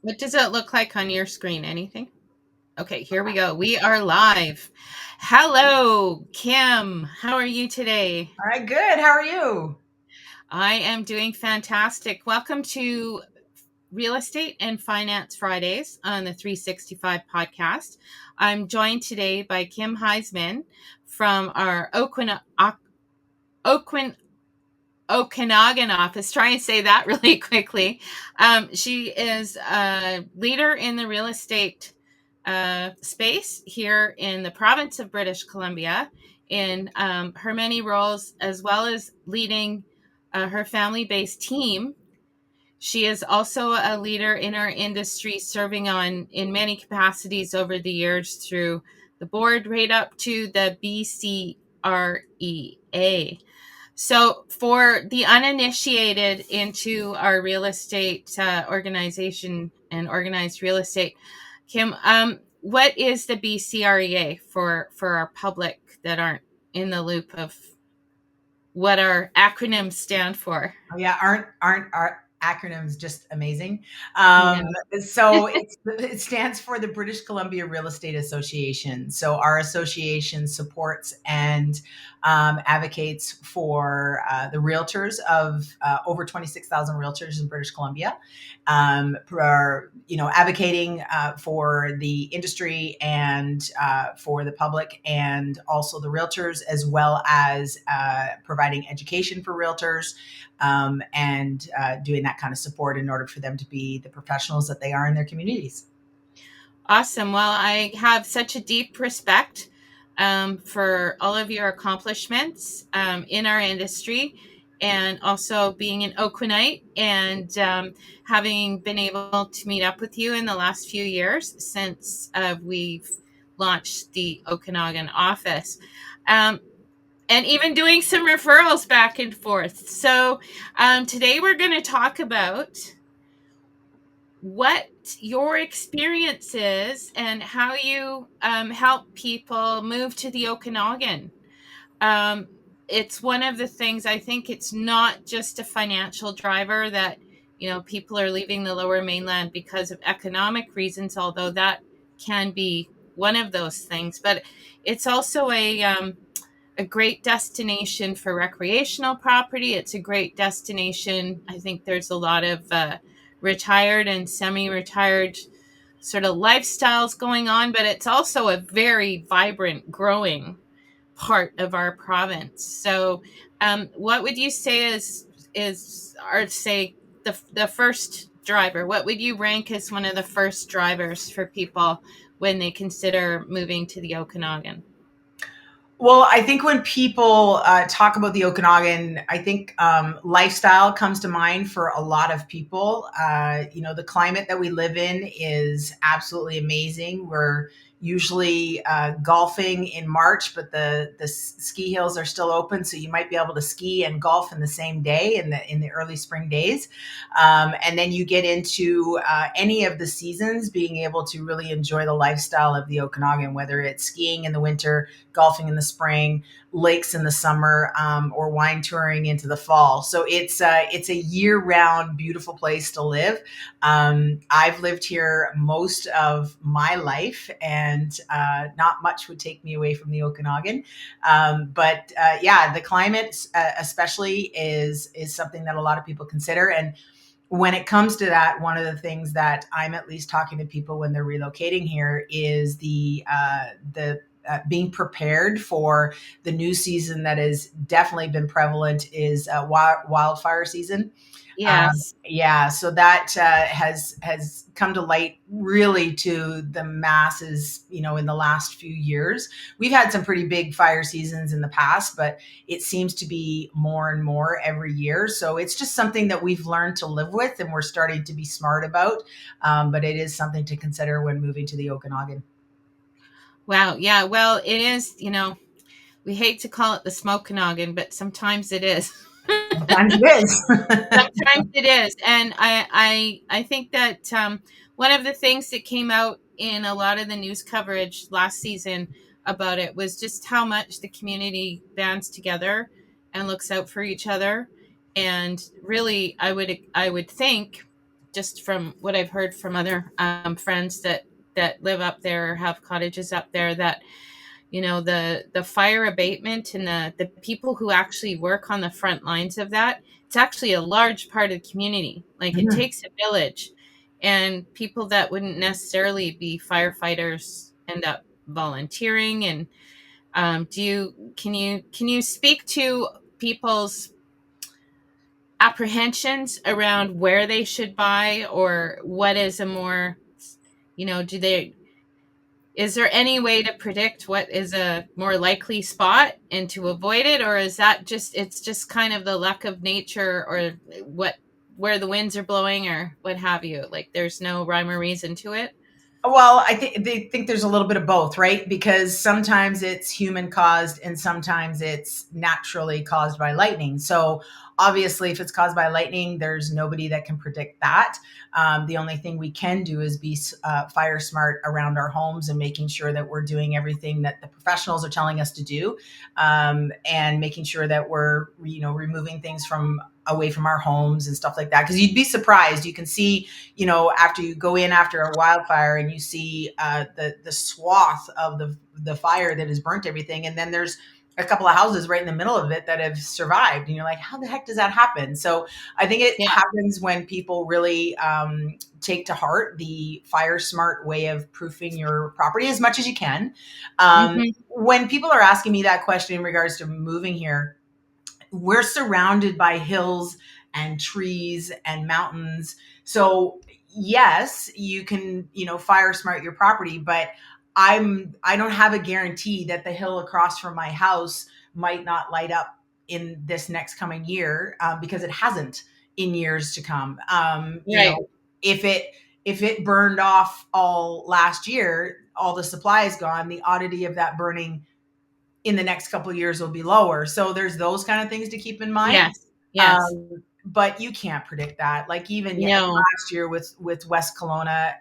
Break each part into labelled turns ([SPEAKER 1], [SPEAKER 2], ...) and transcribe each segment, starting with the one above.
[SPEAKER 1] What does it look like on your screen? Anything? Okay, here we go. We are live. Hello, Kim. How are you today?
[SPEAKER 2] All right, good. How are you?
[SPEAKER 1] I am doing fantastic. Welcome to Real Estate and Finance Fridays on the 365 podcast. I'm joined today by Kim Heizmann from our Oakland Okanagan office. Try and say that really quickly. She is a leader in the real estate space here in the province of British Columbia in her many roles, as well as leading her family based team. She is also a leader in our industry, serving on in many capacities over the years through the board right up to the BCREA. So, for the uninitiated into our real estate organization and organized real estate, Kim, what is the BCREA for our public that aren't in the loop of what our acronyms stand for?
[SPEAKER 2] Oh, yeah, aren't our acronyms just amazing?
[SPEAKER 1] I
[SPEAKER 2] Um,
[SPEAKER 1] know.
[SPEAKER 2] so it stands for the British Columbia Real Estate Association. So our association supports and advocates for the realtors of over 26,000 realtors in British Columbia, for advocating for the industry and for the public, and also the realtors, as well as providing education for realtors, and doing that kind of support in order for them to be the professionals that they are in their communities.
[SPEAKER 1] Awesome. Well, I have such a deep respect for all of your accomplishments in our industry, and also being an Oaklandite and having been able to meet up with you in the last few years since we've launched the Okanagan office. Um, and even doing some referrals back and forth. So, today we're going to talk about what your experience is and how you help people move to the Okanagan. Um, it's one of the things. I think it's not just a financial driver that, people are leaving the lower mainland because of economic reasons, although that can be one of those things. But it's also a great destination for recreational property. It's a great destination. I think there's a lot of retired and semi-retired sort of lifestyles going on, but it's also a very vibrant, growing part of our province. So, what would you say is or say the first driver? What would you rank as one of the first drivers for people when they consider moving to the Okanagan?
[SPEAKER 2] Well, I think when people talk about the Okanagan, I think lifestyle comes to mind for a lot of people. The climate that we live in is absolutely amazing. We're usually golfing in March, but the ski hills are still open, so you might be able to ski and golf in the same day in the early spring days. And then you get into any of the seasons, being able to really enjoy the lifestyle of the Okanagan, whether it's skiing in the winter, golfing in the spring, lakes in the summer, or wine touring into the fall. So it's a year round beautiful place to live. I've lived here most of my life, and not much would take me away from the Okanagan. But yeah, the climate, especially, is something that a lot of people consider. And when it comes to that, one of the things that I'm at least talking to people when they're relocating here is the being prepared for the new season that has definitely been prevalent is wildfire season.
[SPEAKER 1] Yes.
[SPEAKER 2] Yeah, so that has come to light really to the masses, in the last few years. We've had some pretty big fire seasons in the past, but it seems to be more and more every year. So it's just something that we've learned to live with, and we're starting to be smart about. But it is something to consider when moving to the Okanagan.
[SPEAKER 1] Wow. Yeah. Well, it is, we hate to call it the smoke noggin, but sometimes it is.
[SPEAKER 2] Sometimes it is.
[SPEAKER 1] Sometimes it is. And I think that one of the things that came out in a lot of the news coverage last season about it was just how much the community bands together and looks out for each other. And really, I would think just from what I've heard from other friends that live up there or have cottages up there, that the fire abatement and the people who actually work on the front lines of that, it's actually a large part of the community. Like, it
[SPEAKER 2] Mhm.
[SPEAKER 1] takes a village, and people that wouldn't necessarily be firefighters end up volunteering. And do you can you speak to people's apprehensions around where they should buy, or what is a more, do they, is there any way to predict what is a more likely spot and to avoid it, or is that just, it's just kind of the luck of nature, or what, where the winds are blowing, or what have you? Like, there's no rhyme or reason to it.
[SPEAKER 2] Well, I think they think there's a little bit of both, right? Because sometimes it's human caused and sometimes it's naturally caused by lightning. So obviously, if it's caused by lightning, there's nobody that can predict that. The only thing we can do is be fire smart around our homes and making sure that we're doing everything that the professionals are telling us to do, and making sure that we're removing things from away from our homes and stuff like that. Because you'd be surprised. You can see, after you go in after a wildfire and you see the swath of the fire that has burnt everything, and then there's a couple of houses right in the middle of it that have survived, and you're like, how the heck does that happen? So I think it
[SPEAKER 1] Yeah.
[SPEAKER 2] happens when people really take to heart the fire smart way of proofing your property as much as you can.
[SPEAKER 1] Hmm.
[SPEAKER 2] When people are asking me that question in regards to moving here, we're surrounded by hills and trees and mountains. So yes, you can, fire smart your property, but I don't have a guarantee that the hill across from my house might not light up in this next coming year, because it hasn't in years to come.
[SPEAKER 1] Right.
[SPEAKER 2] If it burned off all last year, all the supply is gone. The oddity of that burning in the next couple of years will be lower. So there's those kind of things to keep in mind.
[SPEAKER 1] Yes. Yes.
[SPEAKER 2] But you can't predict that. Like, even
[SPEAKER 1] No.
[SPEAKER 2] last year with West Kelowna,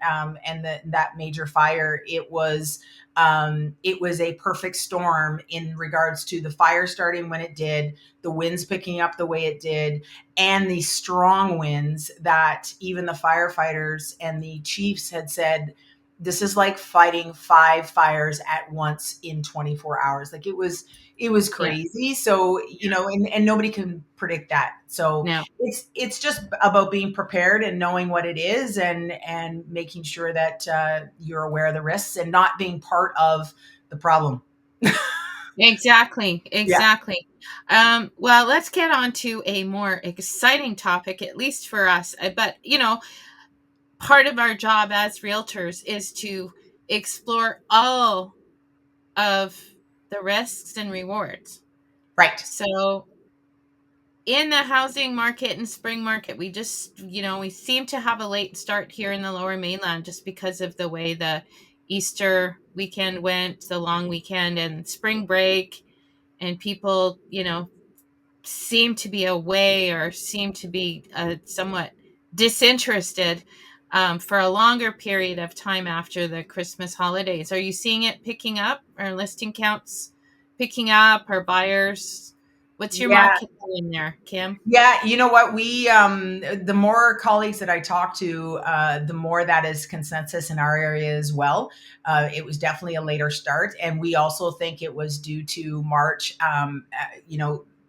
[SPEAKER 2] and that major fire, it was a perfect storm in regards to the fire starting when it did, the winds picking up the way it did, and the strong winds that even the firefighters and the chiefs had said, this is like fighting five fires at once in 24 hours. Like, it was
[SPEAKER 1] Yeah.
[SPEAKER 2] crazy. So, and nobody can predict that. So
[SPEAKER 1] No.
[SPEAKER 2] it's just about being prepared and knowing what it is, and making sure that you're aware of the risks and not being part of the problem.
[SPEAKER 1] Exactly.
[SPEAKER 2] Yeah.
[SPEAKER 1] Exactly. Well, let's get on to a more exciting topic, at least for us. But part of our job as realtors is to explore all of the risks and rewards.
[SPEAKER 2] Right.
[SPEAKER 1] So, in the housing market and spring market, we just, we seem to have a late start here in the lower mainland, just because of the way the Easter weekend went, the long weekend and spring break, and people, seem to be away, or seem to be somewhat disinterested for a longer period of time after the Christmas holidays. Are you seeing it picking up? Are listing counts picking up? Are buyers? What's your
[SPEAKER 2] Yeah.
[SPEAKER 1] market doing there, Kim?
[SPEAKER 2] Yeah, you know what? The more colleagues that I talk to, the more that is consensus in our area as well. It was definitely a later start, and we also think it was due to March.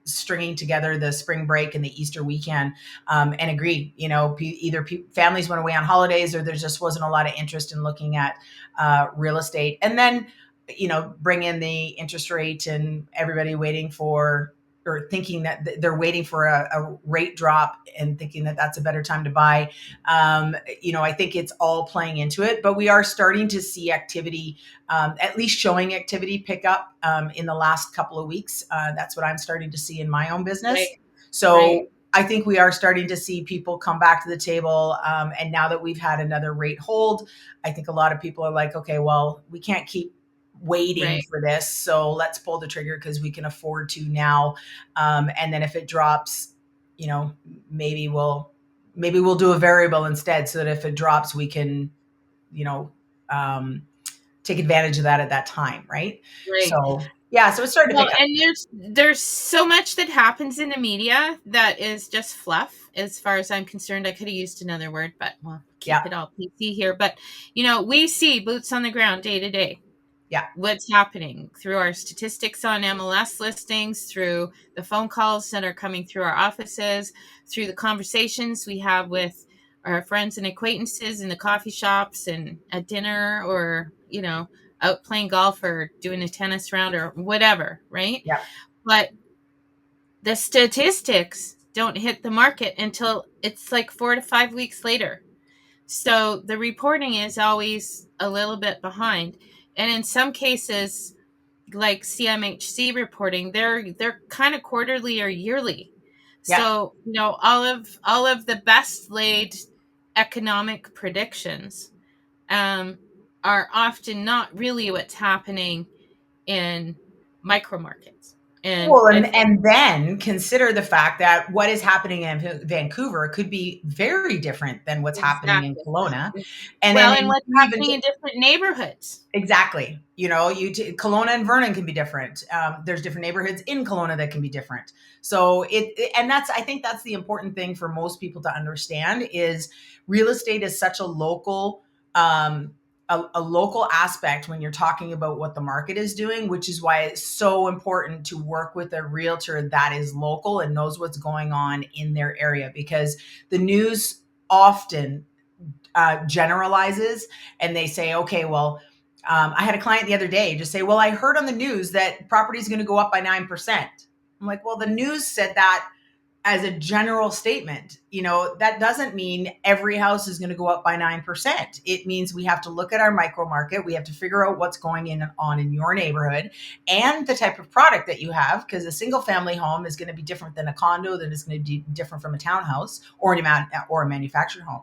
[SPEAKER 2] Stringing together the spring break and the Easter weekend, and agree. Either families went away on holidays, or there just wasn't a lot of interest in looking at real estate, and then bring in the interest rate and everybody waiting for, or thinking that they're waiting for a rate drop and thinking that that's a better time to buy. I think it's all playing into it, but we are starting to see activity, at least showing activity pick up in the last couple of weeks. That's what I'm starting to see in my own business.
[SPEAKER 1] Right, right,
[SPEAKER 2] So I think we are starting to see people come back to the table. And now that we've had another rate hold, I think a lot of people are like, okay, well, we can't keep waiting
[SPEAKER 1] right,
[SPEAKER 2] for this. So let's pull the trigger because we can afford to now. And then if it drops, you know, maybe we'll maybe we'll do a variable instead, so that if it drops, we can, you know, um, take advantage of that at that time, right?
[SPEAKER 1] right.
[SPEAKER 2] So Yeah, so it started to
[SPEAKER 1] Well,
[SPEAKER 2] pick up.
[SPEAKER 1] and there's so much that happens in the media that is just fluff, as far as I'm concerned. I could have used another word, but well, keep
[SPEAKER 2] Yeah,
[SPEAKER 1] it all PC here. But we see boots on the ground day to day.
[SPEAKER 2] yeah,
[SPEAKER 1] What's happening through our statistics on MLS listings, through the phone calls that are coming through our offices, through the conversations we have with our friends and acquaintances in the coffee shops and at dinner, or out playing golf or doing a tennis round or whatever, right?
[SPEAKER 2] yeah.
[SPEAKER 1] But the statistics don't hit the market until it's like 4 to 5 weeks later. So the reporting is always a little bit behind. And in some cases, like CMHC reporting, they're kind of quarterly or yearly.
[SPEAKER 2] Yeah.
[SPEAKER 1] So, all of the best laid economic predictions are often not really what's happening in micro markets. And
[SPEAKER 2] Well,
[SPEAKER 1] I
[SPEAKER 2] and
[SPEAKER 1] think
[SPEAKER 2] and then consider the fact that what is happening in Vancouver could be very different than what's happening in
[SPEAKER 1] exactly.
[SPEAKER 2] Kelowna. And then
[SPEAKER 1] Well, and
[SPEAKER 2] you
[SPEAKER 1] what's
[SPEAKER 2] even
[SPEAKER 1] happening in different neighborhoods.
[SPEAKER 2] exactly, Kelowna and Vernon can be different. There's different neighborhoods in Kelowna that can be different. So and I think that's the important thing for most people to understand is real estate is such a local, a local aspect when you're talking about what the market is doing, which is why it's so important to work with a realtor that is local and knows what's going on in their area, because the news often generalizes, and they say, okay, well, I had a client the other day just say, well, I heard on the news that property is going to go up by 9%. I'm like, well, the news said that as a general statement. That doesn't mean every house is going to go up by 9%. It means we have to look at our micro market. We have to figure out what's going on in your neighborhood and the type of product that you have, because a single family home is going to be different than a condo, that is going to be different from a townhouse or a manufactured home.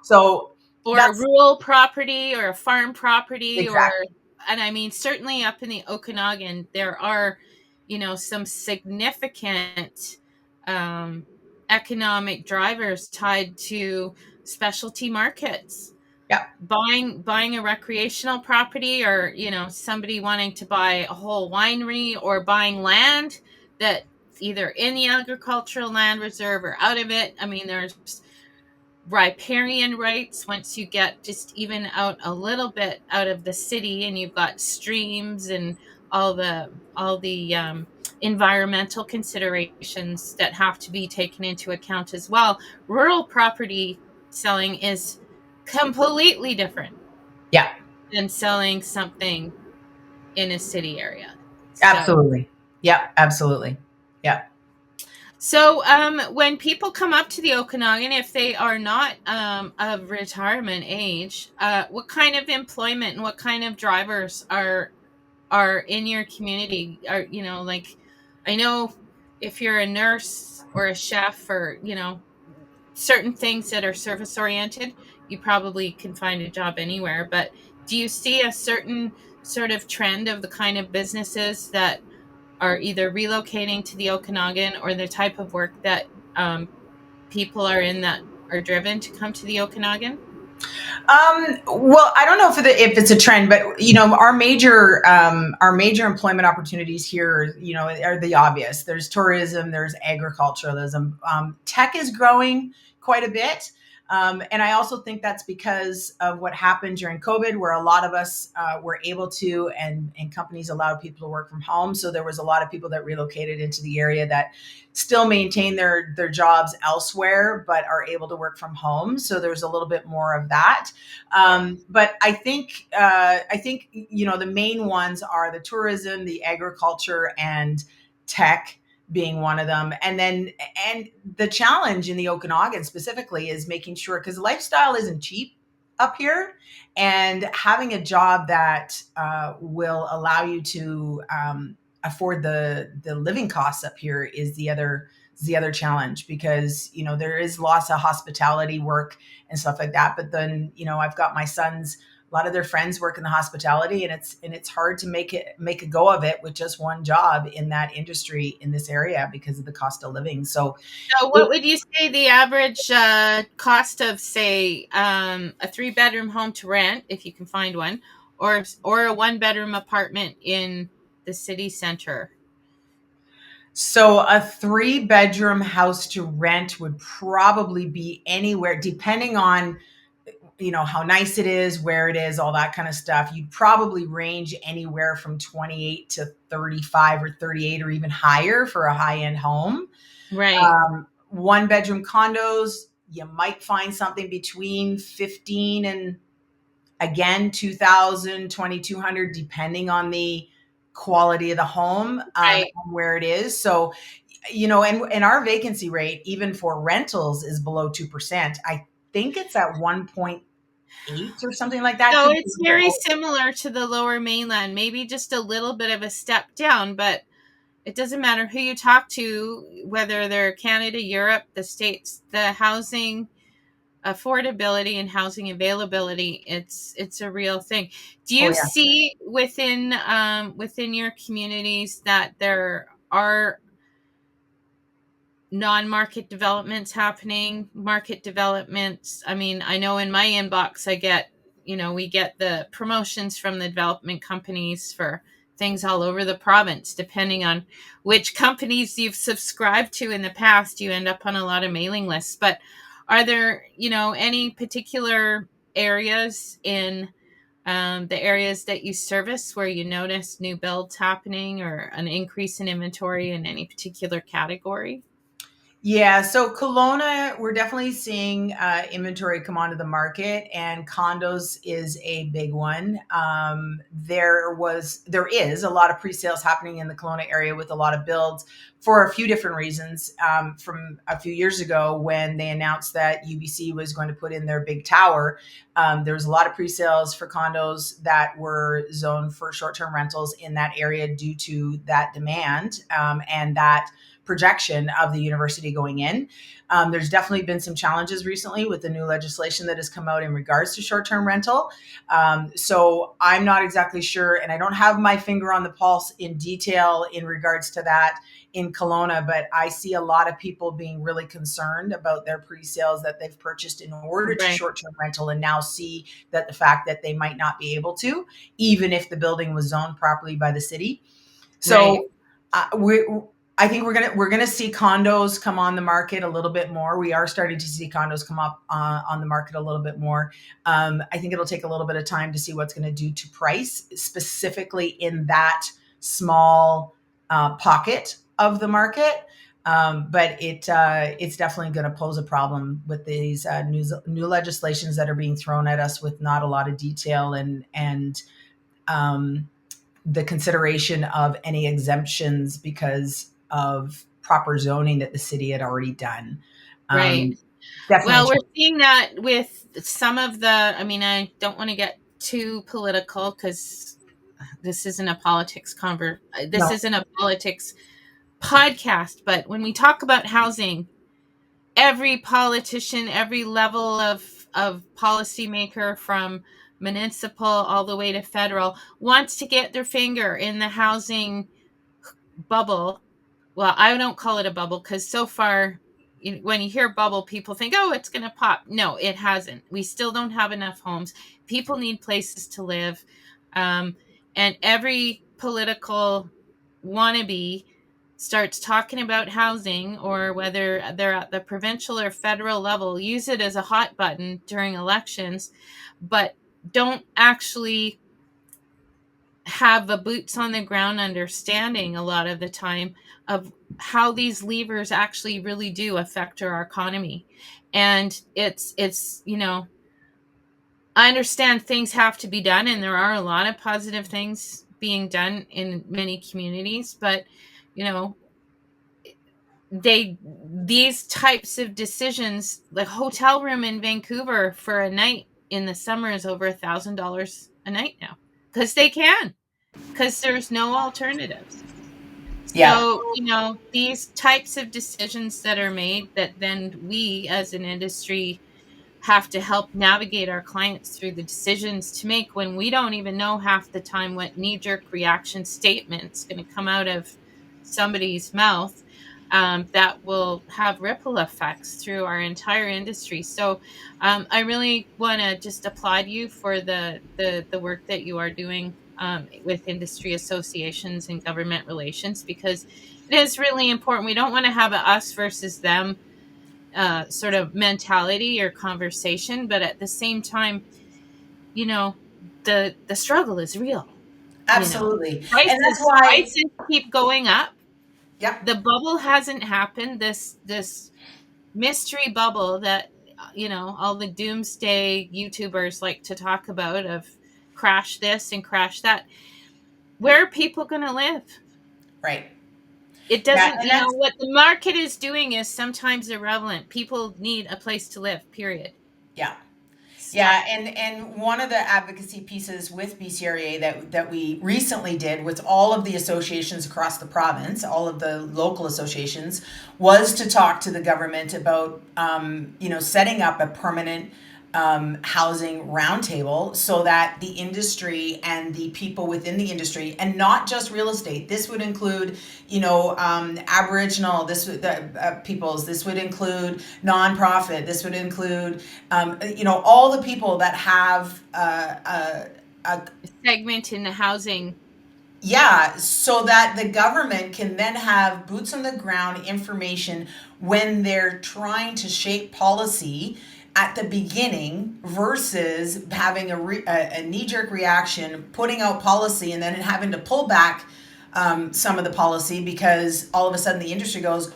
[SPEAKER 2] So
[SPEAKER 1] Or a
[SPEAKER 2] that's
[SPEAKER 1] rural property or a farm property, or
[SPEAKER 2] exactly.
[SPEAKER 1] and I mean, certainly up in the Okanagan there are some significant um, economic drivers tied to specialty markets.
[SPEAKER 2] Yeah.
[SPEAKER 1] Buying a recreational property, or somebody wanting to buy a whole winery, or buying land that either in the agricultural land reserve or out of it. I mean, there's riparian rights once you get just even out a little bit out of the city, and you've got streams and all the environmental considerations that have to be taken into account as well. Rural property selling is completely different
[SPEAKER 2] Yeah.
[SPEAKER 1] than selling something in a city area. So
[SPEAKER 2] Absolutely. Yeah. Absolutely. Yeah.
[SPEAKER 1] when people come up to the Okanagan, if they are not of retirement age, what kind of employment and what kind of drivers are in your community? Are like, I know if you're a nurse or a chef, or certain things that are service oriented, you probably can find a job anywhere. But do you see a certain sort of trend of the kind of businesses that are either relocating to the Okanagan, or the type of work that people are in that are driven to come to the Okanagan?
[SPEAKER 2] Well, I don't know if it's a trend, but our major employment opportunities here, are the obvious. There's tourism, there's agriculturalism. Tech is growing quite a bit. And I also think that's because of what happened during COVID, where a lot of us were able to, and companies allowed people to work from home. So there was a lot of people that relocated into the area that still maintain their jobs elsewhere, but are able to work from home. So there's a little bit more of that.
[SPEAKER 1] Yeah.
[SPEAKER 2] But I think the main ones are the tourism, the agriculture, and tech being one of them. And the challenge in the Okanagan specifically is making sure, because lifestyle isn't cheap up here, and having a job that will allow you to afford the living costs up here is the other challenge, because there is lots of hospitality work and stuff like that. But then I've got my sons, a lot of their friends work in the hospitality, and it's hard to make a go of it with just one job in that industry in this area because of the cost of living. So
[SPEAKER 1] So, what would you say the average cost of, say, a three-bedroom home to rent, if you can find one, or a one-bedroom apartment in the city center?
[SPEAKER 2] So a 3-bedroom house to rent would probably be anywhere, depending on, how nice it is, where it is, all that kind of stuff. You'd probably range anywhere from 28 to 35 or 38 or even higher for a high-end home.
[SPEAKER 1] Right,
[SPEAKER 2] 1-bedroom condos, you might find something between 15 and, again, 2,000, 2,200, depending on the quality of the home,
[SPEAKER 1] right.
[SPEAKER 2] and where it is. So, and our vacancy rate, even for rentals, is below 2%. I think it's at 1.8 or something like that.
[SPEAKER 1] So
[SPEAKER 2] Could be
[SPEAKER 1] it's
[SPEAKER 2] a little bit
[SPEAKER 1] very
[SPEAKER 2] lower.
[SPEAKER 1] similar to the lower mainland, maybe just a little bit of a step down, but it doesn't matter who you talk to, whether they're Canada, Europe, the States, the housing affordability and housing availability, it's a real thing. Do
[SPEAKER 2] Oh
[SPEAKER 1] you
[SPEAKER 2] yeah.
[SPEAKER 1] see within your communities that there are non-market developments happening, market developments? I mean, I know in my inbox I get, we get the promotions from the development companies for things all over the province. Depending on which companies you've subscribed to in the past, you end up on a lot of mailing lists. But are there, any particular areas in the areas that you service where you notice new builds happening or an increase in inventory in any particular category?
[SPEAKER 2] Yeah, so Kelowna, we're definitely seeing inventory come onto the market, and condos is a big one. There is a lot of pre-sales happening in the Kelowna area with a lot of builds for a few different reasons. From a few years ago, when they announced that UBC was going to put in their big tower, there was a lot of pre-sales for condos that were zoned for short-term rentals in that area due to that demand, and that projection of the university going in. There's definitely been some challenges recently with the new legislation that has come out in regards to short-term rental. So I'm not exactly sure, and I don't have my finger on the pulse in detail in regards to that in Kelowna, but I see a lot of people being really concerned about their pre-sales that they've purchased in order to
[SPEAKER 1] Right,
[SPEAKER 2] short-term rental, and now see that the fact that they might not be able to, even if the building was zoned properly by the city.
[SPEAKER 1] right,
[SPEAKER 2] So we I think we're gonna see condos come on the market a little bit more. We are starting to see condos come up on the market a little bit more. I think it'll take a little bit of time to see what's going to do to price, specifically in that small pocket of the market. But it's definitely going to pose a problem with these new legislations that are being thrown at us with not a lot of detail, and um, the consideration of any exemptions because of proper zoning that the city had already done.
[SPEAKER 1] right.
[SPEAKER 2] Um, Definitely.
[SPEAKER 1] Well, we're seeing that with some of the, I mean, I don't want to get too political because this isn't a this
[SPEAKER 2] No.
[SPEAKER 1] isn't a politics podcast, but when we talk about housing, every politician, every level of policymaker from municipal all the way to federal wants to get their finger in the housing bubble. Well, I don't call it a bubble because so far, when you hear bubble, people think, oh, it's going to pop. No, it hasn't. We still don't have enough homes. People need places to live. Um, and every political wannabe starts talking about housing, or whether they're at the provincial or federal level, use it as a hot button during elections, but don't actually have a boots on the ground understanding a lot of the time of how these levers actually really do affect our economy. And it's I understand things have to be done, and there are a lot of positive things being done in many communities, but you know they these types of decisions, like hotel room in Vancouver for a night in the summer is over $1,000 a night now, because they can, because there's no alternatives.
[SPEAKER 2] Yeah.
[SPEAKER 1] So, these types of decisions that are made, that then we as an industry have to help navigate our clients through the decisions to make, when we don't even know half the time what knee jerk reaction statement's going to come out of somebody's mouth, that will have ripple effects through our entire industry. So I really want to just applaud you for the work that you are doing with industry associations and government relations, because it is really important. We don't want to have a us versus them sort of mentality or conversation, but at the same time, you know, the struggle is real. You know,
[SPEAKER 2] Absolutely. And that's
[SPEAKER 1] prices
[SPEAKER 2] why,
[SPEAKER 1] prices keep going up.
[SPEAKER 2] yeah,
[SPEAKER 1] The bubble hasn't happened. This mystery bubble that all the doomsday YouTubers like to talk about, of crash this and crash that. Where are people going to live?
[SPEAKER 2] right.
[SPEAKER 1] It
[SPEAKER 2] Yeah,
[SPEAKER 1] doesn't,
[SPEAKER 2] and that's,
[SPEAKER 1] what the market is doing is sometimes irrelevant. People need a place to live, period.
[SPEAKER 2] yeah.
[SPEAKER 1] Stop.
[SPEAKER 2] Yeah, and one of the advocacy pieces with BCRA that we recently did with all of the associations across the province, all of the local associations, was to talk to the government about setting up a permanent housing roundtable so that the industry and the people within the industry, and not just real estate. This would include, Aboriginal. This would peoples. This would include nonprofit. This would include, all the people that have a
[SPEAKER 1] Segment in the housing.
[SPEAKER 2] yeah, so that the government can then have boots on the ground information when they're trying to shape policy at the beginning versus having a knee-jerk reaction, putting out policy, and then having to pull back some of the policy because all of a sudden the industry goes,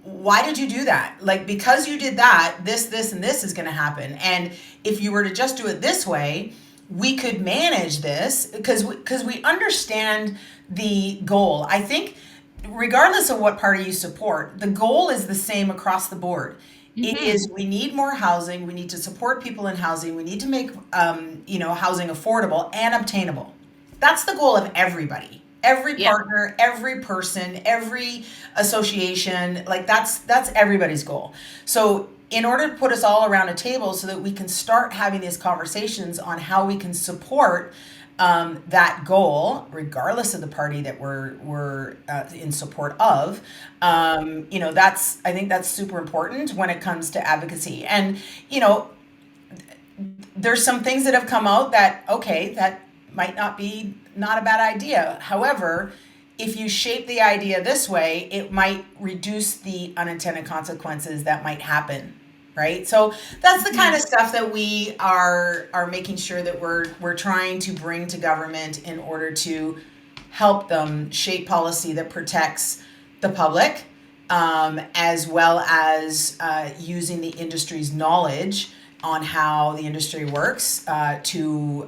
[SPEAKER 2] why did you do that? Like, because you did that, this, and this is going to happen. And if you were to just do it this way, we could manage this because we understand the goal. I think, regardless of what party you support, the goal is the same across the board. It
[SPEAKER 1] Hmm.
[SPEAKER 2] is, we need more housing. We need to support people in housing. We need to make housing affordable and obtainable. That's the goal of everybody. Every
[SPEAKER 1] Yeah.
[SPEAKER 2] partner, every person, every association, like that's everybody's goal. So in order to put us all around a table so that we can start having these conversations on how we can support that goal, regardless of the party that we're in support of, I think that's super important when it comes to advocacy. And there's some things that have come out that, okay, that might not a bad idea. However, if you shape the idea this way, it might reduce the unintended consequences that might happen, right? So that's the kind
[SPEAKER 1] Hmm.
[SPEAKER 2] of stuff that we are making sure that we're trying to bring to government in order to help them shape policy that protects the public, as well as using the industry's knowledge on how the industry works to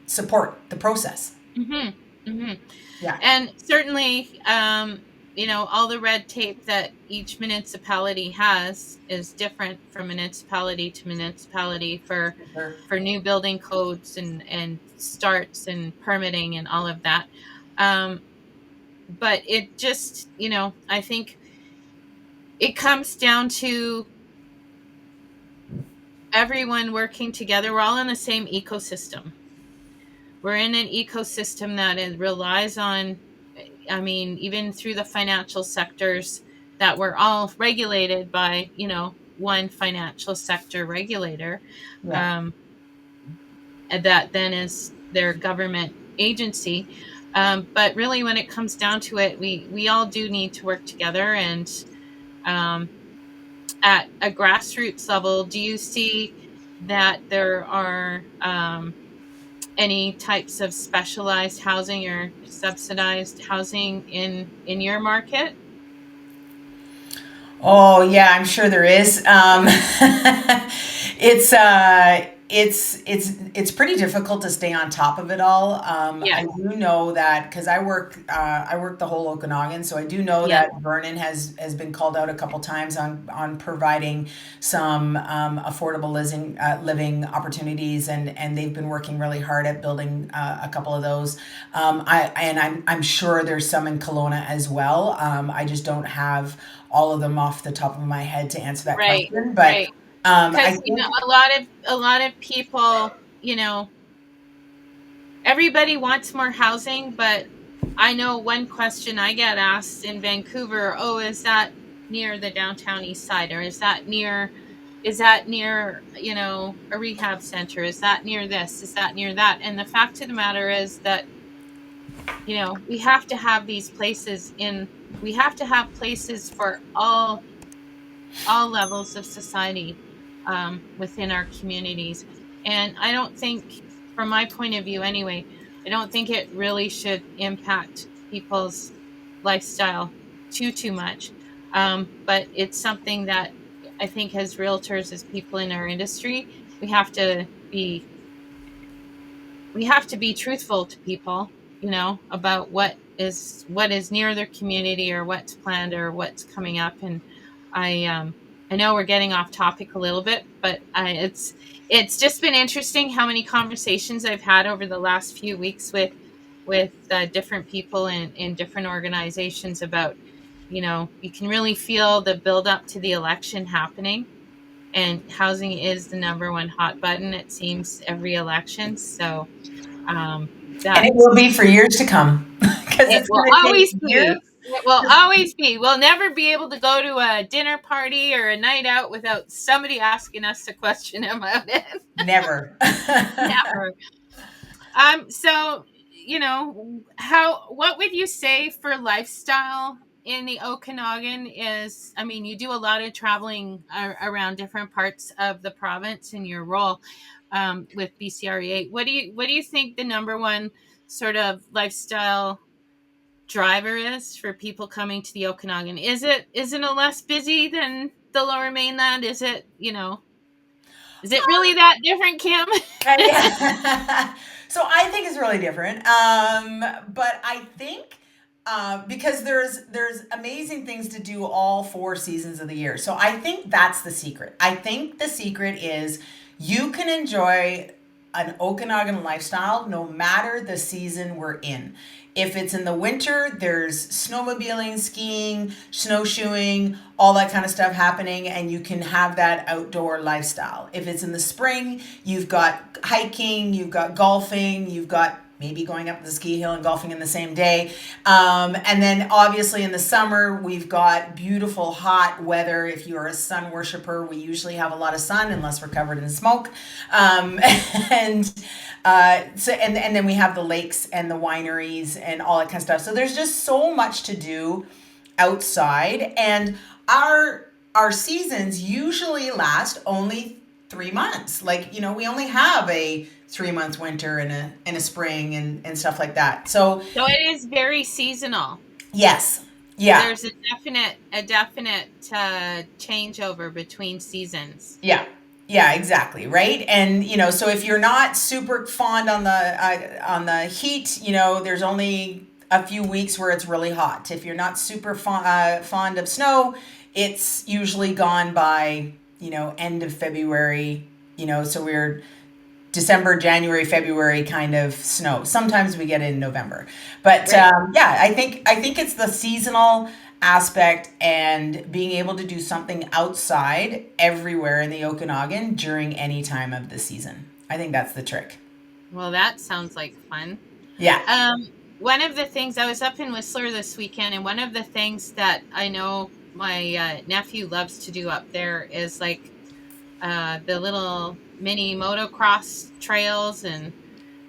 [SPEAKER 2] support the process.
[SPEAKER 1] Hmm. Hmm.
[SPEAKER 2] Yeah.
[SPEAKER 1] And certainly, all the red tape that each municipality has is different from municipality to municipality
[SPEAKER 2] Sure.
[SPEAKER 1] for new building codes and starts and permitting and all of that. But it just, I think it comes down to everyone working together. We're all in the same ecosystem. We're in an ecosystem that relies on, I mean, even through the financial sectors, that we're all regulated by, one financial sector regulator,
[SPEAKER 2] Yeah.
[SPEAKER 1] um, and that then is their government agency. But really, when it comes down to it, we all do need to work together. And um, at a grassroots level, do you see that there are any types of specialized housing or subsidized housing in your market?
[SPEAKER 2] Oh yeah, I'm sure there is. It's pretty difficult to stay on top of it all. I
[SPEAKER 1] Yes.
[SPEAKER 2] do know that because I work the whole Okanagan, so I do know
[SPEAKER 1] Yes.
[SPEAKER 2] that Vernon has been called out a couple times on providing some affordable living opportunities, and they've been working really hard at building a couple of those. I'm sure there's some in Kelowna as well. I just don't have all of them off the top of my head to answer that
[SPEAKER 1] Right.
[SPEAKER 2] question. But
[SPEAKER 1] Right.
[SPEAKER 2] I
[SPEAKER 1] Because
[SPEAKER 2] think,
[SPEAKER 1] a lot of people, everybody wants more housing, but I know one question I get asked in Vancouver, oh, is that near the downtown east side, or is that near is that near, a rehab center? Is that near this? Is that near that? And the fact of the matter is that, we have to have these places we have to have places for all levels of society, within our communities. And I don't think, from my point of view anyway, I don't think it really should impact people's lifestyle too much. But it's something that I think, as realtors, as people in our industry, we have to be we have to be truthful to people, about what is near their community, or what's planned, or what's coming up. And I know we're getting off topic a little bit, but it's just been interesting how many conversations I've had over the last few weeks with different people in different organizations about, you can really feel the build up to the election happening, and housing is the number one hot button, it seems, every election. So um,
[SPEAKER 2] And it
[SPEAKER 1] that
[SPEAKER 2] will be for years to come because
[SPEAKER 1] it
[SPEAKER 2] it's
[SPEAKER 1] will
[SPEAKER 2] going to take
[SPEAKER 1] always
[SPEAKER 2] years.
[SPEAKER 1] be. It will always be. We'll never be able to go to a dinner party or a night out without somebody asking us a question about it.
[SPEAKER 2] Never.
[SPEAKER 1] Never. So, what would you say for lifestyle in the Okanagan is, I mean, you do a lot of traveling around different parts of the province in your role, with BCREA. What do you think the number one sort of lifestyle driver is for people coming to the Okanagan? Is it a less busy than the Lower Mainland? Is it really that different, Kim?
[SPEAKER 2] Yeah. So I think it's really different. But I think because there's amazing things to do all 4 seasons of the year. So I think that's the secret. I think the secret is you can enjoy an Okanagan lifestyle no matter the season we're in. If it's in the winter, there's snowmobiling, skiing, snowshoeing, all that kind of stuff happening, and you can have that outdoor lifestyle. If it's in the spring, you've got hiking, you've got golfing, you've got maybe going up the ski hill and golfing in the same day. And then obviously in the summer, we've got beautiful hot weather. If you're a sun worshiper, we usually have a lot of sun unless we're covered in smoke. And and then we have the lakes and the wineries and all that kind of stuff. So there's just so much to do outside, and our seasons usually last only 3 months. Like, we only have a 3 month winter and a spring and stuff like that. So
[SPEAKER 1] So it is very seasonal.
[SPEAKER 2] yes, yeah,
[SPEAKER 1] There's a definite changeover between seasons.
[SPEAKER 2] yeah. Yeah, exactly, right? And so if you're not super fond on the heat, there's only a few weeks where it's really hot. If you're not super fond of snow, it's usually gone by end of February. So we're December, January, February kind of snow. Sometimes we get it in November, but
[SPEAKER 1] Right.
[SPEAKER 2] yeah, I think it's the seasonal aspect and being able to do something outside everywhere in the Okanagan during any time of the season. I think that's the trick.
[SPEAKER 1] Well, that sounds like fun.
[SPEAKER 2] Yeah.
[SPEAKER 1] One of the things, I was up in Whistler this weekend, and one of the things that I know my nephew loves to do up there is like the little mini motocross trails and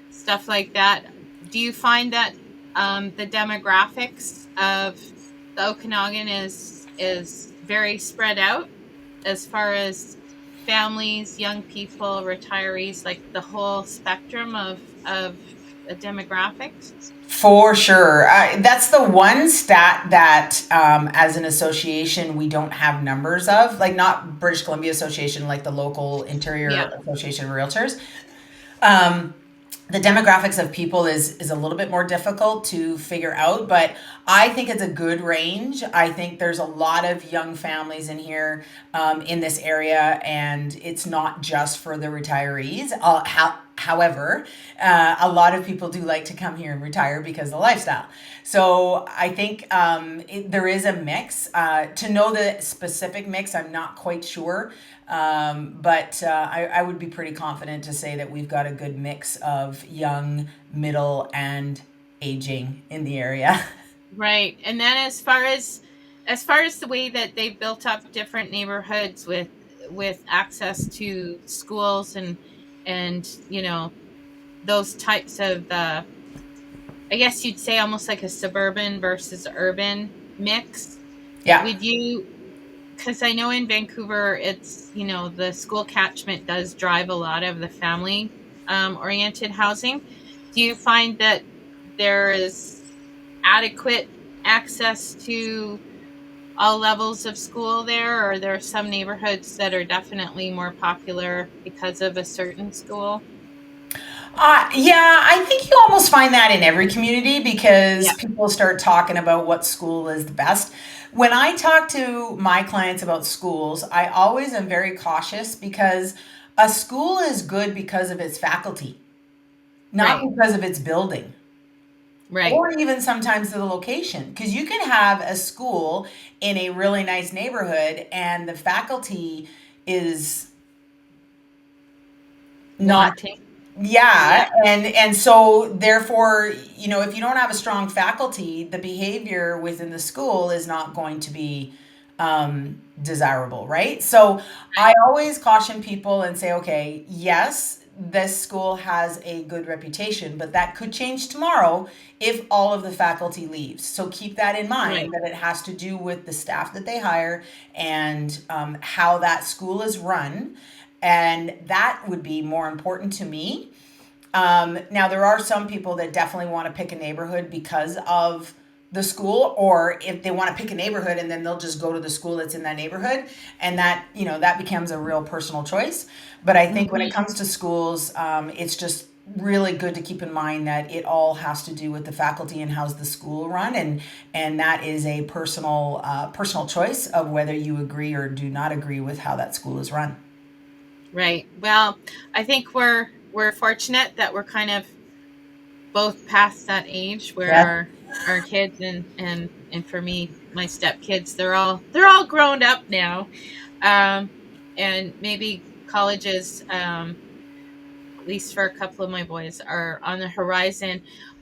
[SPEAKER 1] stuff like that. Do you find that the demographics of the Okanagan is very spread out as far as families, young people, retirees, like the whole spectrum of demographics?
[SPEAKER 2] For sure. That's the one stat that, as an association, we don't have numbers of. Like, not British Columbia Association, like the local Interior
[SPEAKER 1] Yeah.
[SPEAKER 2] Association of Realtors. Um, the demographics of people is a little bit more difficult to figure out, but I think it's a good range. I think there's a lot of young families in here, in this area, and it's not just for the retirees. However, a lot of people do like to come here and retire because of the lifestyle. So I think there is a mix. To know the specific mix, I'm not quite sure. But I would be pretty confident to say that we've got a good mix of young, middle, and aging in the area.
[SPEAKER 1] Right. And then as far as the way that they've built up different neighborhoods with access to schools and those types of I guess you'd say almost like a suburban versus urban mix.
[SPEAKER 2] Yeah.
[SPEAKER 1] Would you, because I know in Vancouver, it's, the school catchment does drive a lot of the family oriented housing. Do you find that there is adequate access to all levels of school there, or there are some neighborhoods that are definitely more popular because of a certain school?
[SPEAKER 2] Yeah, I think you almost find that in every community because
[SPEAKER 1] Yeah,
[SPEAKER 2] people start talking about what school is the best. When I talk to my clients about schools, I always am very cautious because a school is good because of its faculty, not
[SPEAKER 1] right,
[SPEAKER 2] because of its building
[SPEAKER 1] right.
[SPEAKER 2] or even sometimes the location. Because you can have a school in a really nice neighborhood and the faculty is not.
[SPEAKER 1] Wanting. Yeah,
[SPEAKER 2] Yeah, and so therefore, if you don't have a strong faculty, the behavior within the school is not going to be desirable, right? So I always caution people and say, okay, yes, this school has a good reputation, but that could change tomorrow if all of the faculty leaves. So keep that in mind
[SPEAKER 1] right,
[SPEAKER 2] that it has to do with the staff that they hire and how that school is run. And that would be more important to me. Now, there are some people that definitely want to pick a neighborhood because of the school, or if they want to pick a neighborhood and then they'll just go to the school that's in that neighborhood, and that becomes a real personal choice. But I think when it
[SPEAKER 1] hmm
[SPEAKER 2] comes to schools, it's just really good to keep in mind that it all has to do with the faculty and how's the school run, and that is a personal choice of whether you agree or do not agree with how that school is run.
[SPEAKER 1] right. Well, I think we're fortunate that we're kind of both past that age where
[SPEAKER 2] Yeah.
[SPEAKER 1] our kids and for me, my stepkids, they're all grown up now. Um, and maybe colleges, at least for a couple of my boys, are on the horizon.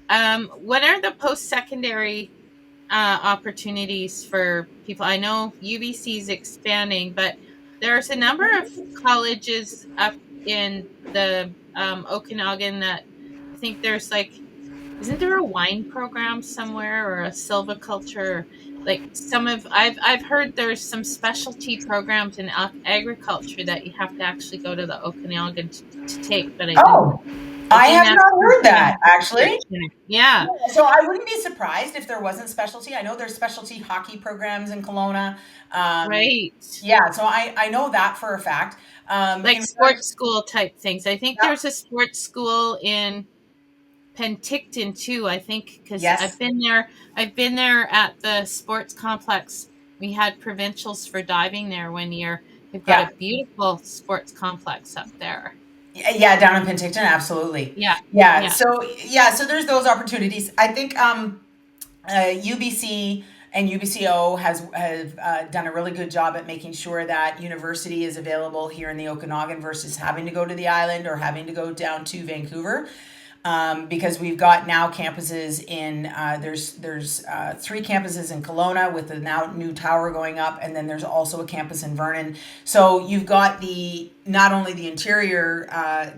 [SPEAKER 1] What are the post-secondary opportunities for people? I know UBC is expanding, but there's a number of colleges up in the Okanagan that I think there's like, isn't there a wine program somewhere or a silviculture? Like some of I've heard there's some specialty programs in agriculture that you have to actually go to the Okanagan to take, but
[SPEAKER 2] Oh,
[SPEAKER 1] I
[SPEAKER 2] I
[SPEAKER 1] didn't
[SPEAKER 2] have
[SPEAKER 1] ask
[SPEAKER 2] not
[SPEAKER 1] you
[SPEAKER 2] heard
[SPEAKER 1] kind of
[SPEAKER 2] that
[SPEAKER 1] have research
[SPEAKER 2] actually.
[SPEAKER 1] in it. Yeah,
[SPEAKER 2] So I wouldn't be surprised if there wasn't specialty. I know there's specialty hockey programs in Kelowna. Um,
[SPEAKER 1] right.
[SPEAKER 2] yeah, so I know that for a fact.
[SPEAKER 1] Like
[SPEAKER 2] In regards,
[SPEAKER 1] sports school type things. I think
[SPEAKER 2] yeah,
[SPEAKER 1] there's a sports school in Penticton too. I think because I've
[SPEAKER 2] yes,
[SPEAKER 1] been there. I've been there at the sports complex. We had provincials for diving there one year. They've got
[SPEAKER 2] yeah,
[SPEAKER 1] a beautiful sports complex up there.
[SPEAKER 2] yeah, down in Penticton, absolutely.
[SPEAKER 1] Yeah,
[SPEAKER 2] Yeah,
[SPEAKER 1] yeah.
[SPEAKER 2] so there's those opportunities. I think UBC and UBCO have done a really good job at making sure that university is available here in the Okanagan versus having to go to the island or having to go down to Vancouver. Because we've got now campuses in there's 3 campuses in Kelowna with the now new tower going up, and then there's also a campus in Vernon. So you've got the not only the interior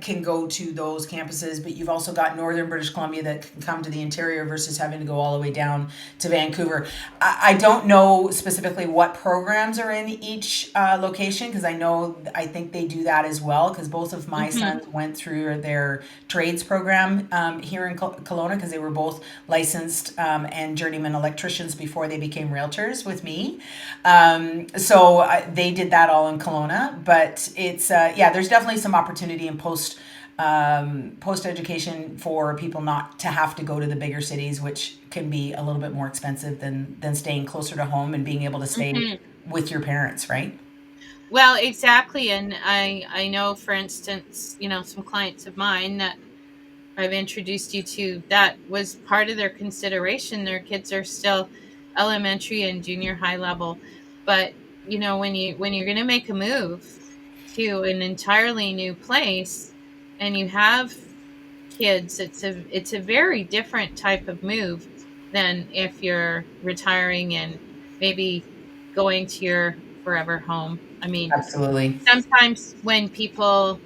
[SPEAKER 2] can go to those campuses, but you've also got northern British Columbia that can come to the interior versus having to go all the way down to Vancouver. I don't know specifically what programs are in each location because I think they do that as well because both of my
[SPEAKER 1] hmm
[SPEAKER 2] sons went through their trades program here in Kelowna because they were both licensed and journeyman electricians before they became realtors with me. So they did that all in Kelowna, but it's yeah, there's definitely some opportunity in post education for people not to have to go to the bigger cities, which can be a little bit more expensive than staying closer to home and being able to stay
[SPEAKER 1] hmm
[SPEAKER 2] with your parents, right?
[SPEAKER 1] Well, exactly. And I know, for instance, some clients of mine that I've introduced you to, that was part of their consideration. Their kids are still elementary and junior high level, but when you're going to make a move to an entirely new place and you have kids, it's a very different type of move than if you're retiring and maybe going to your forever home. I mean,
[SPEAKER 2] Absolutely.
[SPEAKER 1] sometimes when people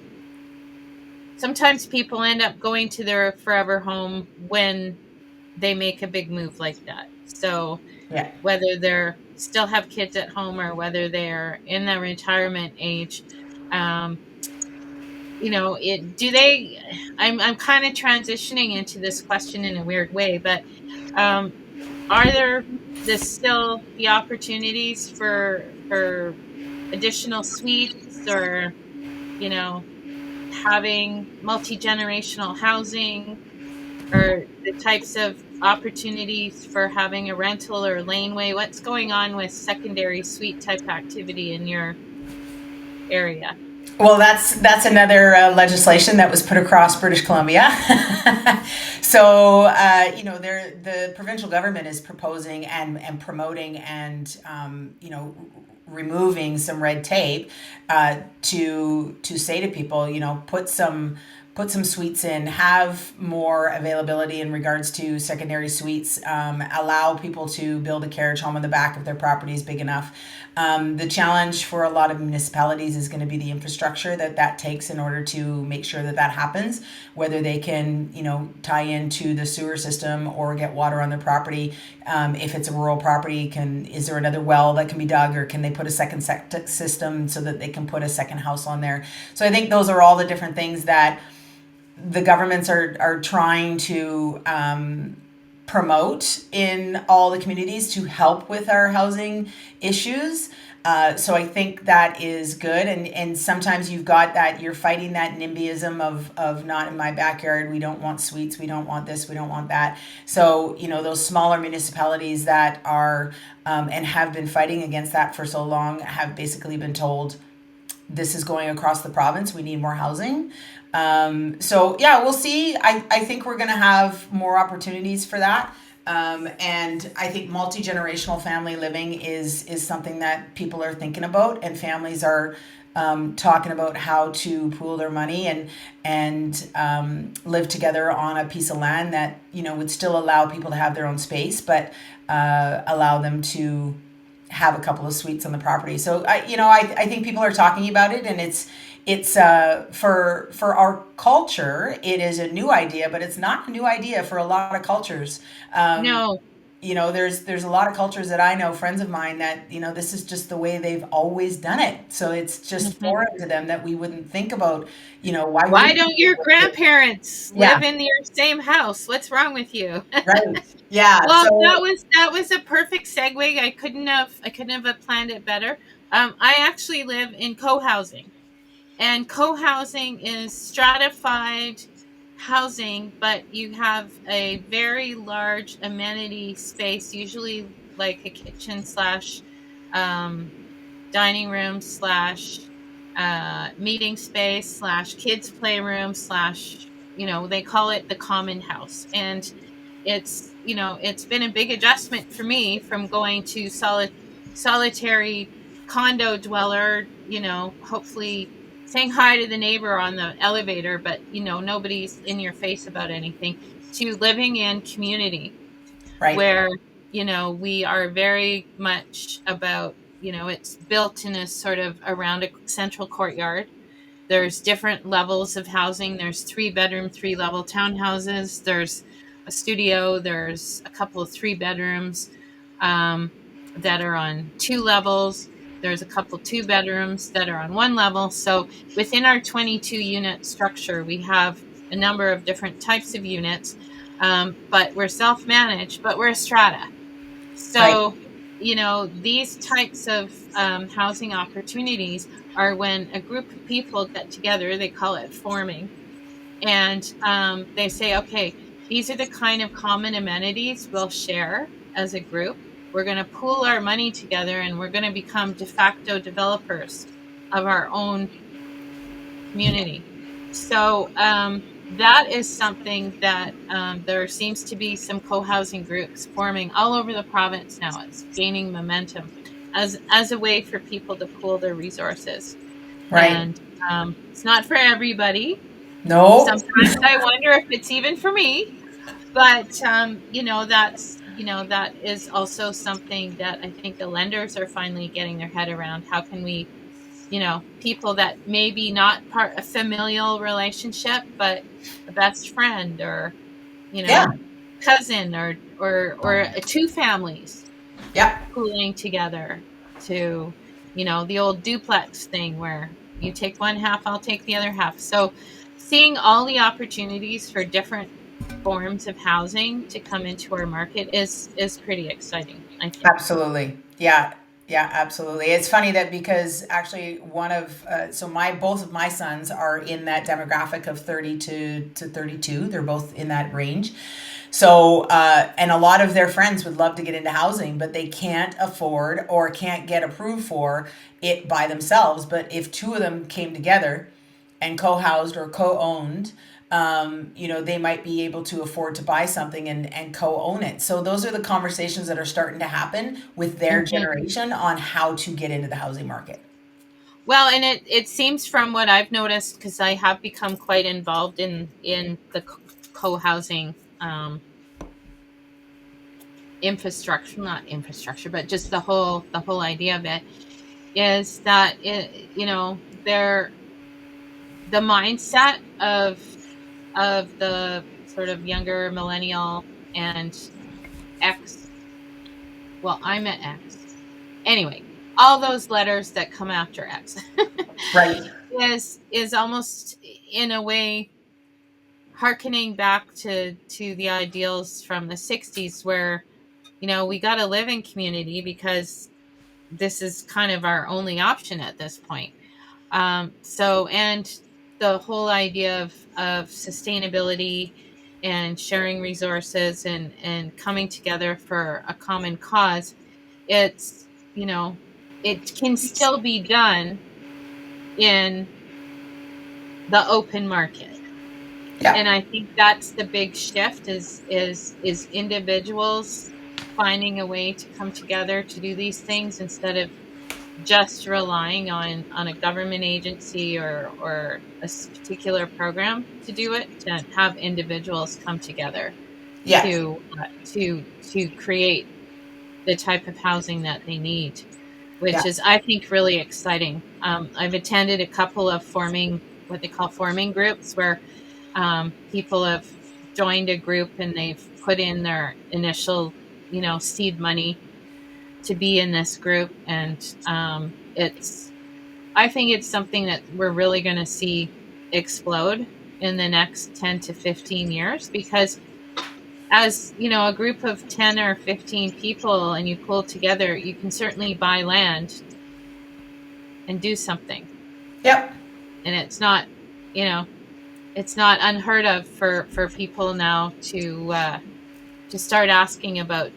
[SPEAKER 1] sometimes people end up going to their forever home when they make a big move like that. So
[SPEAKER 2] Yeah.
[SPEAKER 1] whether they're still have kids at home or whether they're in the retirement age, um, it do they I'm kind of transitioning into this question in a weird way, but um, are there still the opportunities for additional suites or you know having multi-generational housing or the types of opportunities for having a rental or laneway? What's going on with secondary suite type activity in your area?
[SPEAKER 2] Well, that's another legislation that was put across British Columbia. So the provincial government is proposing and promoting and removing some red tape to say to people, put some suites in, have more availability in regards to secondary suites, allow people to build a carriage home on the back if their property is big enough. The challenge for a lot of municipalities is going to be the infrastructure that takes in order to make sure that happens, whether they can, tie into the sewer system or get water on their property. If it's a rural property, is there another well that can be dug, or can they put a second septic system so that they can put a second house on there? So I think those are all the different things that the governments are trying to promote in all the communities to help with our housing issues. So I think that is good. And sometimes you've got that, you're fighting that NIMBYism of not in my backyard, we don't want suites, we don't want this, we don't want that. So, those smaller municipalities that are, and have been fighting against that for so long, have basically been told, this is going across the province. We need more housing. So yeah, we'll see. I think we're going to have more opportunities for that. And I think multi-generational family living is something that people are thinking about, and families are talking about how to pool their money and live together on a piece of land that would still allow people to have their own space, but allow them to have a couple of suites on the property. So I think people are talking about it, and it's for our culture, it is a new idea, but it's not a new idea for a lot of cultures. Um,
[SPEAKER 1] No.
[SPEAKER 2] there's a lot of cultures that I know, friends of mine, that this is just the way they've always done it. So it's just
[SPEAKER 1] Mhm.
[SPEAKER 2] foreign to them that we wouldn't think about. Why
[SPEAKER 1] Why
[SPEAKER 2] wouldn't
[SPEAKER 1] don't your
[SPEAKER 2] we?
[SPEAKER 1] grandparents
[SPEAKER 2] Yeah,
[SPEAKER 1] live in your same house? What's wrong with you?
[SPEAKER 2] right. Yeah.
[SPEAKER 1] Well,
[SPEAKER 2] So
[SPEAKER 1] that was a perfect segue. I couldn't have planned it better. I actually live in co-housing, and co-housing is stratified housing, but you have a very large amenity space, usually like a kitchen slash um, dining room slash meeting space slash kids playroom slash they call it the common house. And it's been a big adjustment for me from going to solitary condo dweller, hopefully saying hi to the neighbor on the elevator, but nobody's in your face about anything, to living in community
[SPEAKER 2] right,
[SPEAKER 1] where we are very much about, it's built in a sort of around a central courtyard. There's different levels of housing. There's 3 bedroom, 3 level townhouses. There's a studio. There's a couple of 3 bedrooms um, that are on 2 levels. There's a couple 2 bedrooms that are on 1 level. So within our 22 unit structure, we have a number of different types of units, but we're self managed, but we're a strata.
[SPEAKER 2] right,
[SPEAKER 1] So, these types of housing opportunities are when a group of people get together, they call it forming, and they say, okay, these are the kind of common amenities we'll share as a group. We're going to pool our money together and we're going to become de facto developers of our own community. So that is something that there seems to be some co-housing groups forming all over the province now. It's gaining momentum as a way for people to pool their resources,
[SPEAKER 2] right.
[SPEAKER 1] and it's not for everybody.
[SPEAKER 2] No,
[SPEAKER 1] Sometimes I wonder if it's even for me, but that is also something that I think the lenders are finally getting their head around. How can we, people that maybe not part a familial relationship, but a best friend, or you
[SPEAKER 2] Yeah.
[SPEAKER 1] know, cousin, or two families
[SPEAKER 2] Yep.
[SPEAKER 1] pooling together to, the old duplex thing where you take one half, I'll take the other half. So seeing all the opportunities for different forms of housing to come into our market is pretty exciting, I think.
[SPEAKER 2] Absolutely. Yeah. Yeah, absolutely. It's funny that because actually one of so my both of my sons are in that demographic of 30 to 32. They're both in that range. So and a lot of their friends would love to get into housing, but they can't afford or can't get approved for it by themselves. But if two of them came together and co-housed or co-owned, they might be able to afford to buy something and co-own it. So those are the conversations that are starting to happen with their
[SPEAKER 1] Mhm.
[SPEAKER 2] generation on how to get into the housing market.
[SPEAKER 1] Well, and it seems from what I've noticed, because I have become quite involved in the co-housing infrastructure, not infrastructure, but just the whole idea of it, is that the mindset of the sort of younger millennial and X. Well, I'm an X. Anyway, all those letters that come after X
[SPEAKER 2] Right.
[SPEAKER 1] is almost in a way harkening back to the ideals from the 60s, where we got to live in community because this is kind of our only option at this point. And the whole idea of sustainability and sharing resources and coming together for a common cause, it's, it can still be done in the open market.
[SPEAKER 2] Yeah.
[SPEAKER 1] And I think that's the big shift, is individuals finding a way to come together to do these things, instead of just relying on a government agency or a particular program to do it. To have individuals come together
[SPEAKER 2] Yeah.
[SPEAKER 1] to create the type of housing that they need,
[SPEAKER 2] Yeah.
[SPEAKER 1] which is, I think, really exciting. I've attended a couple of forming, what they call forming groups, where people have joined a group and they've put in their initial, seed money to be in this group. And it's I think it's something that we're really going to see explode in the next 10 to 15 years, because as a group of 10 or 15 people, and you pull together, you can certainly buy land and do something.
[SPEAKER 2] Yep.
[SPEAKER 1] And you know it's not unheard of for people now to start asking about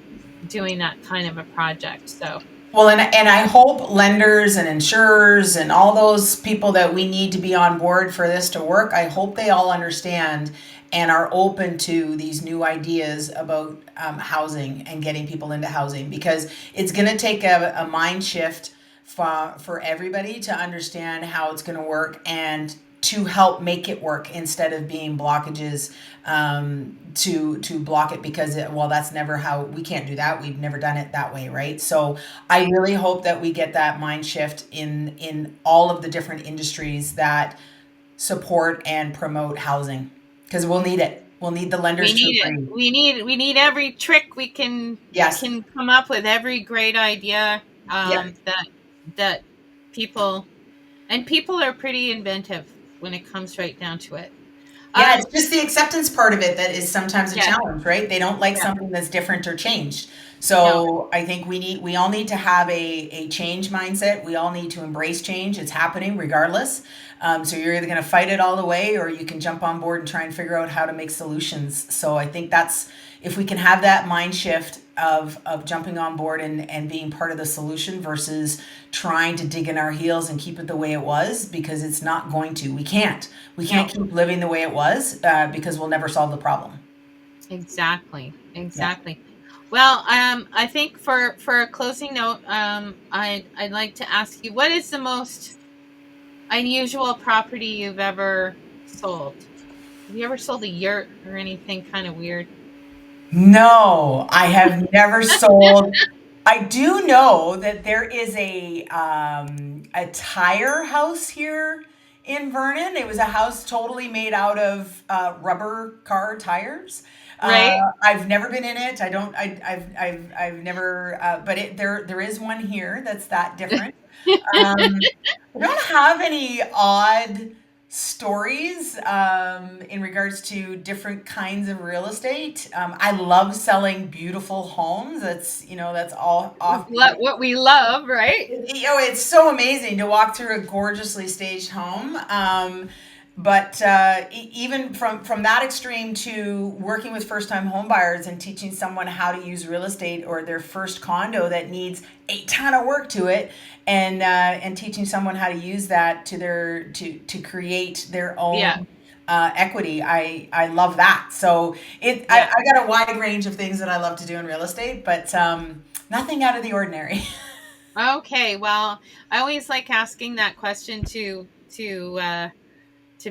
[SPEAKER 1] doing that kind of a project. So
[SPEAKER 2] Well, and I hope lenders and insurers and all those people that we need to be on board for this to work, I hope they all understand and are open to these new ideas about housing and getting people into housing, because it's going to take a mind shift for everybody to understand how it's going to work and to help make it work instead of being blockages to block it because well, that's never how, we can't do that, we've never done it that way, right? So I really hope that we get that mind shift in all of the different industries that support and promote housing, because we'll need it. We'll need the
[SPEAKER 1] we
[SPEAKER 2] lenders to
[SPEAKER 1] need it.
[SPEAKER 2] agree.
[SPEAKER 1] We need every trick we
[SPEAKER 2] Yes.
[SPEAKER 1] can come up with, every great idea,
[SPEAKER 2] Yeah.
[SPEAKER 1] that people people are pretty inventive when it comes right down to it.
[SPEAKER 2] Yeah,
[SPEAKER 1] Um,
[SPEAKER 2] it's just the acceptance part of it that is sometimes a
[SPEAKER 1] yes,
[SPEAKER 2] challenge, right? They don't like
[SPEAKER 1] yeah,
[SPEAKER 2] something that's different or changed.
[SPEAKER 1] no,
[SPEAKER 2] So I think we all need to have a change mindset. We all need to embrace change. It's happening regardless. So you're either going to fight it all the way, or you can jump on board and try and figure out how to make solutions. So I think that's, if we can have that mind shift of jumping on board and being part of the solution versus trying to dig in our heels and keep it the way it was, because it's not going to. We can't
[SPEAKER 1] no,
[SPEAKER 2] keep living the way it was because we'll never solve the problem.
[SPEAKER 1] exactly,
[SPEAKER 2] Yeah.
[SPEAKER 1] exactly. Well, I think for a closing note, I'd like to ask you, what is the most unusual property you've ever sold? Have you ever sold a yurt or anything kind of weird?
[SPEAKER 2] No, I have never sold. I do know that there is a tire house here in Vernon. It was a house totally made out of rubber car tires.
[SPEAKER 1] Right?
[SPEAKER 2] I've never been in it. I don't. I've never. But there is one here that's that different. I don't have any odd stories in regards to different kinds of real estate. I love selling beautiful homes. That's all off.
[SPEAKER 1] What we love, right?
[SPEAKER 2] It's so amazing to walk through a gorgeously staged home. But even from that extreme to working with first time home buyers and teaching someone how to use real estate or their first condo that needs a ton of work to it, and teaching someone how to use that to create their
[SPEAKER 1] Yeah.
[SPEAKER 2] own equity. I love that. So
[SPEAKER 1] Yeah.
[SPEAKER 2] I got a wide range of things that I love to do in real estate, but nothing out of the ordinary.
[SPEAKER 1] Okay. Well, I always like asking that question to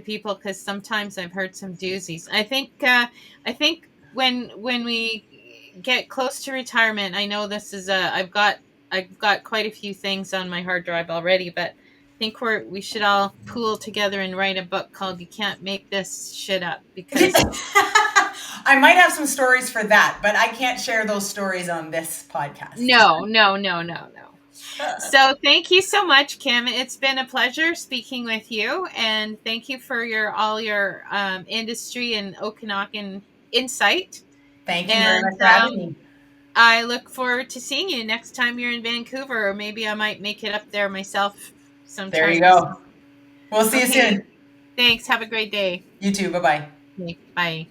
[SPEAKER 1] people because sometimes I've heard some doozies. I think when we get close to retirement, I know this is a I've got quite a few things on my hard drive already, but I think we should all pool together and write a book called "You Can't Make This Shit Up" because
[SPEAKER 2] I might have some stories for that, but I can't share those stories on this podcast.
[SPEAKER 1] no, no, no, no, no. So thank you so much, Kim. It's been a pleasure speaking with you, and thank you for your industry and Okanagan insight.
[SPEAKER 2] Thank you very
[SPEAKER 1] And
[SPEAKER 2] much for having me.
[SPEAKER 1] I look forward to seeing you next time you're in Vancouver, or maybe I might make it up there myself
[SPEAKER 2] There you
[SPEAKER 1] sometime this.
[SPEAKER 2] go. We'll see you
[SPEAKER 1] Okay,
[SPEAKER 2] soon.
[SPEAKER 1] thanks. Have a great day.
[SPEAKER 2] You too. Bye bye.
[SPEAKER 1] Okay, bye.